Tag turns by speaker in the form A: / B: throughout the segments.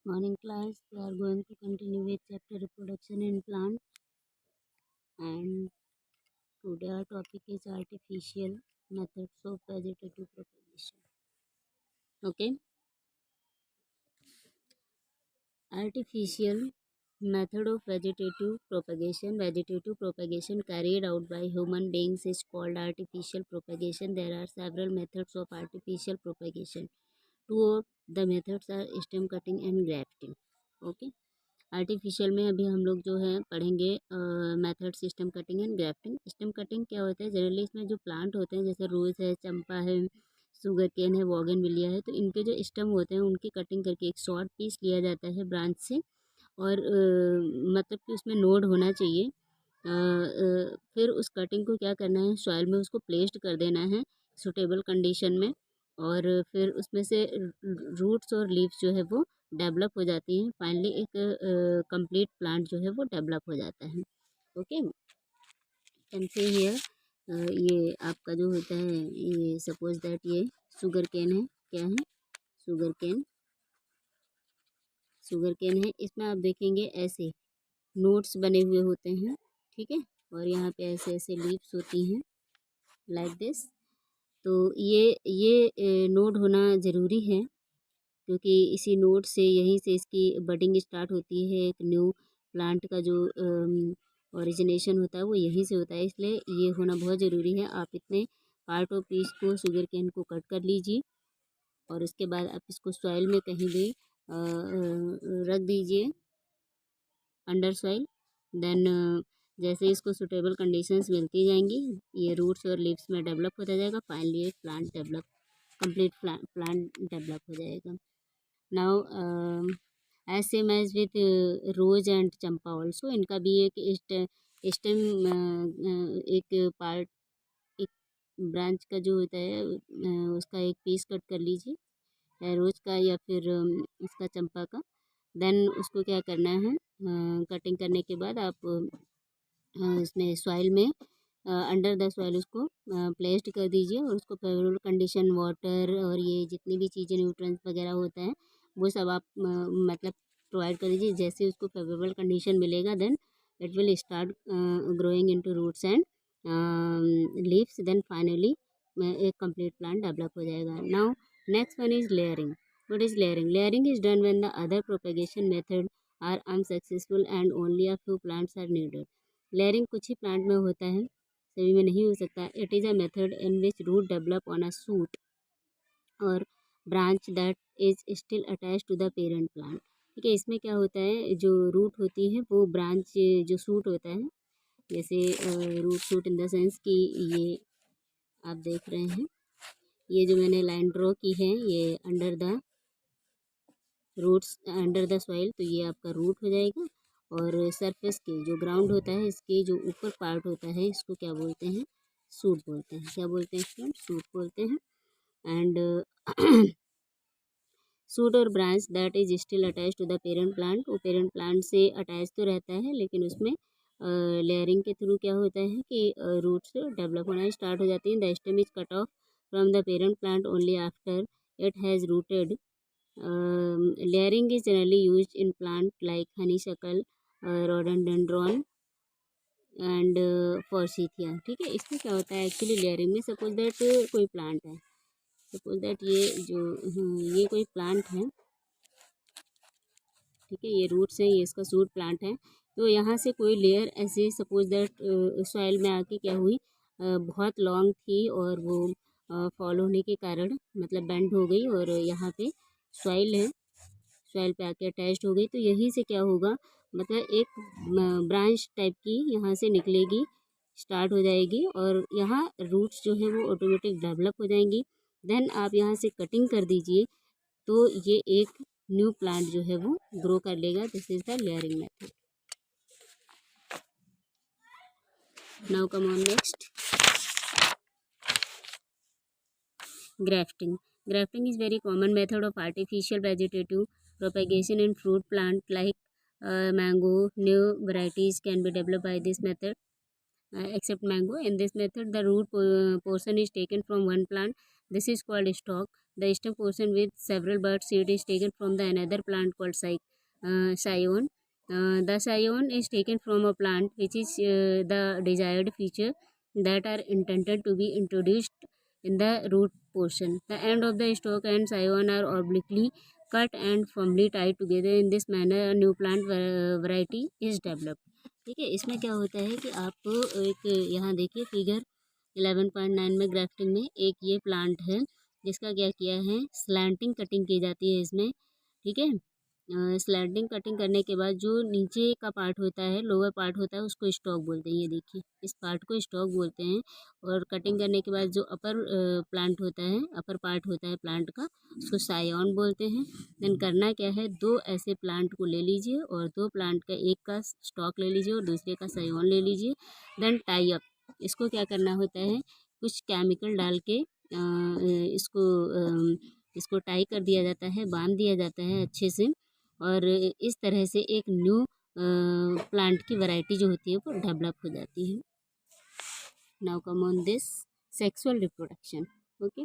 A: Morning class, we are going to continue with chapter reproduction in plants, and today our topic is artificial methods of vegetative propagation. Okay, artificial method of vegetative propagation. Vegetative propagation carried out by human beings is called artificial propagation. There are several methods of artificial propagation. Two of the methods are stem cutting and grafting. Okay. Artificial में अभी हम लोग जो है पढ़ेंगे method system cutting and grafting. Stem cutting क्या होता है, जनरली इसमें जो प्लांट होते हैं जैसे रोज़ है, चंपा है, शुगर केन है, वॉगनविलिया है, तो इनके जो स्टेम होते हैं उनकी कटिंग करके एक शॉर्ट पीस लिया जाता है ब्रांच से, और मतलब कि उसमें नोड होना चाहिए। फिर उस कटिंग को क्या करना है, सॉइल में उसको प्लेस्ड कर देना है सुटेबल कंडीशन में, और फिर उसमें से रूट्स और लीव्स जो है वो डेवलप हो जाती हैं। फाइनली एक कंप्लीट प्लांट जो है वो डेवलप हो जाता है। ओके, कैन से हियर ये आपका जो होता है, ये सपोज दैट ये शुगर केन है। क्या है? Sugar cane. शुगर केन है, इसमें आप देखेंगे ऐसे नोट्स बने हुए होते हैं, ठीक है, और यहाँ पे ऐसे ऐसे लीव्स होती हैं लाइक दिस। तो ये नोड होना ज़रूरी है, क्योंकि इसी नोड से, यहीं से इसकी बडिंग स्टार्ट होती है। एक न्यू प्लांट का जो ओरिजिनेशन होता है वो यहीं से होता है, इसलिए ये होना बहुत ज़रूरी है। आप इतने पार्ट ऑफ पीस को, शुगर केन को कट कर लीजिए, और उसके बाद आप इसको सॉइल में कहीं भी रख दीजिए, अंडर सॉइल। देन जैसे इसको सुटेबल कंडीशंस मिलती जाएंगी, ये रूट्स और लीव्स में डेवलप होता जाएगा। फाइनली एक plant develop, complete plant develop हो जाएगा। Now as same as with rose and champa also, इनका भी एक स्टेम, एक पार्ट, एक ब्रांच का जो होता है उसका एक पीस कट कर लीजिए, या रोज का या फिर इसका चंपा का। देन उसको क्या करना है, कटिंग करने के बाद आप इसमें सॉइल में, अंडर द सॉइल उसको प्लेस्ड कर दीजिए, और उसको फेवरेबल कंडीशन, वाटर और ये जितनी भी चीज़ें न्यूट्रिएंट्स वगैरह होता है वो सब आप मतलब प्रोवाइड कर दीजिए। जैसे उसको फेवरेबल कंडीशन मिलेगा, then it will start growing into roots and leaves. Then finally एक कंप्लीट प्लांट डेवलप हो जाएगा। Now next one is layering. What is layering? Layering is done when the other propagation method are unsuccessful and only a few plants are needed. Layering कुछ ही plant में होता है, सभी में नहीं हो सकता। It is a method in which root develop on a shoot और branch that is still attach to the parent plant. ठीक है, इसमें क्या होता है, जो रूट होती है वो ब्रांच, जो सूट होता है, जैसे root shoot in the sense कि ये आप देख रहे हैं, ये जो मैंने लाइन ड्रॉ की है, ये under the roots, under the soil, तो ये आपका रूट हो जाएगा। और सरफेस के जो ग्राउंड होता है, इसके जो ऊपर पार्ट होता है, इसको क्या बोलते हैं? सूट बोलते हैं। क्या बोलते हैं स्टूडेंट? सूट बोलते हैं। एंड सूट और branch that is still attach to the parent plant, वो पेरेंट प्लांट से अटैच तो रहता है, लेकिन उसमें लेयरिंग के थ्रू क्या होता है कि रूट्स डेवलप होना स्टार्ट हो जाती हैं। The stem is cut off from the parent plant only after it has rooted. layering is generally used in plant like honeysuckle, rhododendron and forsythia। ठीक है, इसमें क्या होता है एक्चुअली लेयरिंग में, सपोज दैट कोई प्लांट है, सपोज दैट ये जो ये कोई प्लांट है, ठीक है, ये रूट्स हैं, ये इसका सूट प्लांट है। तो यहाँ से कोई लेयर ऐसे सपोज दैट सॉइल में आके क्या हुई, बहुत लॉन्ग थी, और वो फॉल होने के कारण मतलब बेंड हो गई, और यहाँ पे सॉइल है, सॉइल पे आके अटैच्ड हो गई। तो यहीं से क्या होगा, मतलब एक ब्रांच टाइप की यहाँ से निकलेगी, स्टार्ट हो जाएगी, और यहाँ रूट्स जो है वो ऑटोमेटिक डेवलप हो जाएंगी। देन आप यहाँ से कटिंग कर दीजिए, तो ये एक न्यू प्लांट जो है वो ग्रो कर लेगा। This is the layering method. Now come on next, grafting. Grafting is very common method of artificial vegetative propagation in fruit plant like mango. New varieties can be developed by this method, except mango. In this method, the root portion is taken from one plant, This is called stalk. The stem portion with several bud seed is taken from the another plant called scion. The scion is taken from a plant which is the desired feature that are intended to be introduced in the root portion. The end of the stalk and scion are obliquely cut and firmly tied together. In this manner a new plant variety is developed. ठीक है, इसमें क्या होता है कि आप एक यहाँ देखिए फिगर 11.9 में ग्राफ्टिंग में एक ये प्लांट है जिसका क्या किया है, स्लैंटिंग कटिंग की जाती है इसमें। ठीक है, स्लैंटिंग कटिंग करने के बाद जो नीचे का पार्ट होता है, लोअर पार्ट होता है, उसको स्टॉक बोलते हैं। ये देखिए इस पार्ट को स्टॉक बोलते हैं। और कटिंग करने के बाद जो अपर प्लांट होता है, अपर पार्ट होता है प्लांट का, उसको सायोन बोलते हैं। देन करना क्या है, दो ऐसे प्लांट को ले लीजिए और दो प्लांट का एक का स्टॉक ले लीजिए और दूसरे का सायोन ले लीजिए। देन टाई अप, इसको क्या करना होता है, कुछ केमिकल डाल के इसको टाई कर दिया जाता है, बांध दिया जाता है अच्छे से। और इस तरह से एक न्यू प्लांट की वैरायटी जो होती है वो डेवलप हो जाती है। Now come on this sexual reproduction. Okay,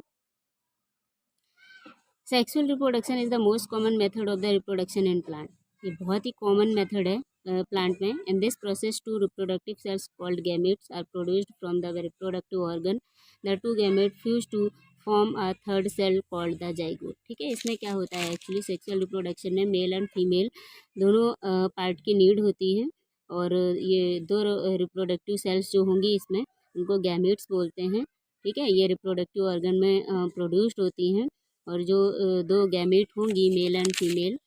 A: sexual reproduction is the most common method of the reproduction in plant. ये बहुत ही कॉमन मेथड है प्लांट में। In this process two reproductive cells called gametes are produced from the reproductive organ. The two gamete fuse to form a third cell called the zygote. ठीक है, इसमें क्या होता है, एक्चुअली सेक्सुअल रिप्रोडक्शन में male and female दोनों part की need होती है। और ये दो रिप्रोडक्टिव सेल्स जो होंगी इसमें, उनको गैमेट्स बोलते हैं। ठीक है, ये रिप्रोडक्टिव ऑर्गन में प्रोड्यूस्ड होती हैं। और जो दो गैमेट होंगी, mail and female,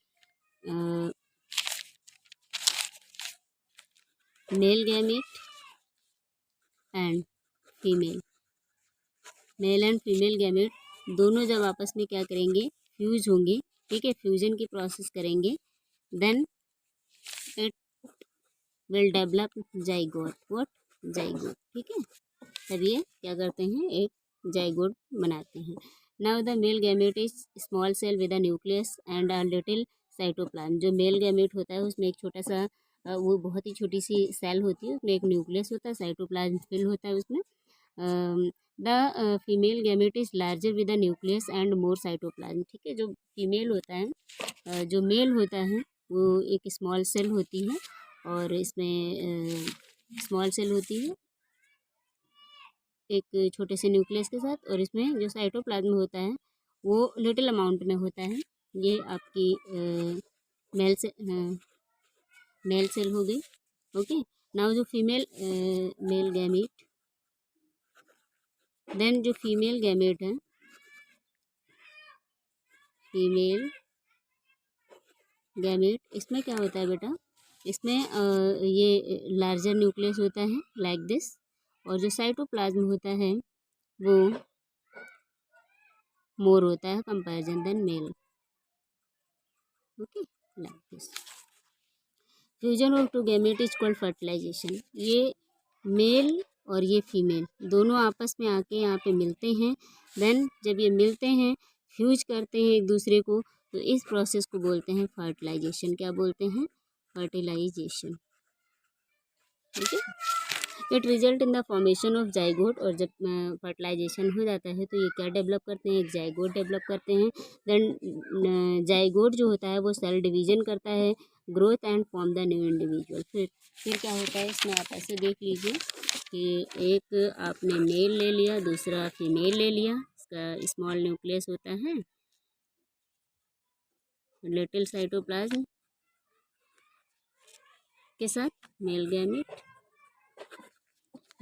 A: male gamete and female, mail and female gamete दोनों जब आपस में क्या करेंगे, फ्यूज होंगे। ठीक है, फ्यूजन की प्रोसेस करेंगे, then it will develop zygote. What, zygote. ठीक है, तब ये क्या करते हैं, एक जाइगोट बनाते हैं। Now the male gamete is small cell with a nucleus and a little cytoplasm. जो मेल गैमेट होता है उसमें एक छोटा सा वो बहुत ही छोटी सी सेल होती है, उसमें एक न्यूक्लियस होता है, साइटोप्लाज्म फिल होता है उसमें। The female gamete is larger with a nucleus and more cytoplasm. ठीक है, जो फीमेल होता है, जो मेल होता है वो एक स्मॉल सेल होती है और इसमें स्मॉल सेल होती है एक छोटे से न्यूक्लियस के साथ, और इसमें जो साइटोप्लाज्म होता है वो लिटिल अमाउंट में होता है। ये आपकी मेल से मेल सेल हो गई। ओके, नाउ जो फीमेल मेल गैमेट, देन जो फीमेल गैमेट है, फीमेल गैमेट, इसमें क्या होता है बेटा, इसमें ये लार्जर न्यूक्लियस होता है लाइक दिस। और जो साइटोप्लाज्म होता है वो मोर होता है comparison than male. Okay, like this. Fusion of two gamete is called fertilization. ये मेल और ये फीमेल दोनों आपस में आके यहाँ पे मिलते हैं। देन जब ये मिलते हैं, फ्यूज करते हैं एक दूसरे को, तो इस प्रोसेस को बोलते हैं फर्टिलाइजेशन। क्या बोलते हैं, फर्टिलाइजेशन। ठीक है, it result in the formation of zygote. और जब फर्टिलाइजेशन हो जाता है तो ये क्या डेवलप करते हैं, एक जाइगोट डेवलप करते हैं। देन जाइगोट जो होता है वो सेल डिवीजन करता है, growth and form the new individual. फिर क्या होता है, इसमें आप ऐसे देख लीजिए कि एक आपने मेल ले लिया, दूसरा फीमेल ले लिया, इसका स्मॉल न्यूक्लियस होता है, लिटिल साइटोप्लाज्म के साथ मेल गैमेट।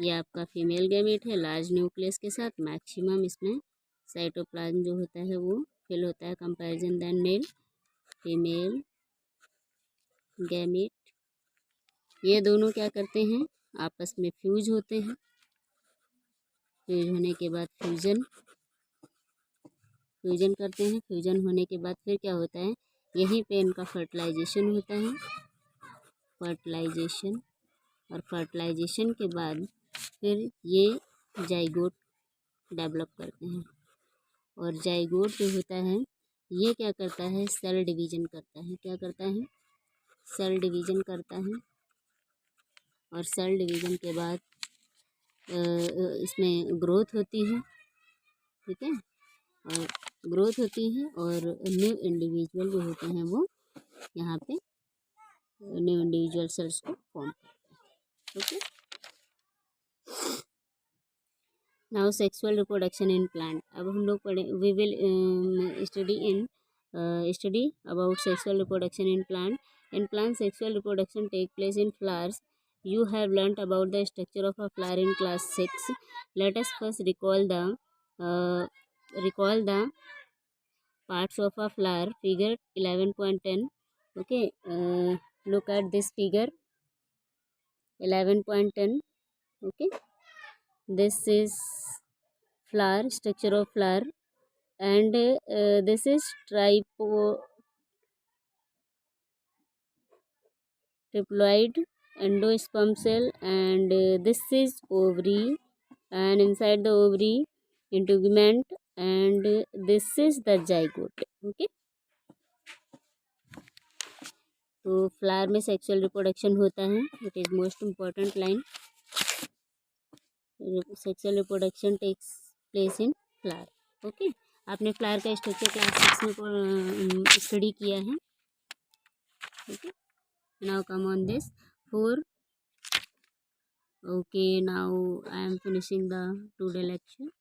A: ये आपका फीमेल गैमेट है लार्ज न्यूक्लियस के साथ, मैक्सिमम इसमें साइटोप्लाज्म जो होता है वो फिल होता है comparison than male female gamete. ये दोनों क्या करते हैं, आपस में फ्यूज होते हैं। फ्यूज होने के बाद फ्यूजन करते हैं। फ्यूजन होने के बाद फिर क्या होता है, यहीं पे इनका फर्टिलाइजेशन होता है, फर्टिलाइजेशन। और फर्टिलाइजेशन के बाद फिर ये जाइगोट डेवलप करते हैं। और जाइगोट जो होता है ये क्या करता है, सेल डिवीजन करता है। क्या करता है, सेल डिवीजन करता है। और सेल डिवीजन के बाद इसमें ग्रोथ होती है। ठीक है, और ग्रोथ होती है और न्यू इंडिविजुअल जो होते हैं वो यहाँ पे न्यू इंडिविजुअल सेल्स को फॉर्म करते हैं। Okay, now sexual reproduction in plant. अब हम लोग पढ़े, we will study about sexual reproduction in plant. In plant, sexual reproduction take place in flowers. You have learnt about the structure of a flower in class 6. Let us first recall the parts of a flower. Figure 11.10. Okay, look at this figure 11.10. Okay, this is flower, structure of flower, and this is triploid endosperm cell, and this is ovary, and inside the ovary integument, and this is the zygote. Okay, तो flower में sexual reproduction होता है, it is most important line. Sexual reproduction takes place in flower. Okay, आपने flower का structure class 6 में study किया है। Okay, now come on this 4. Okay, now I am finishing the today lecture.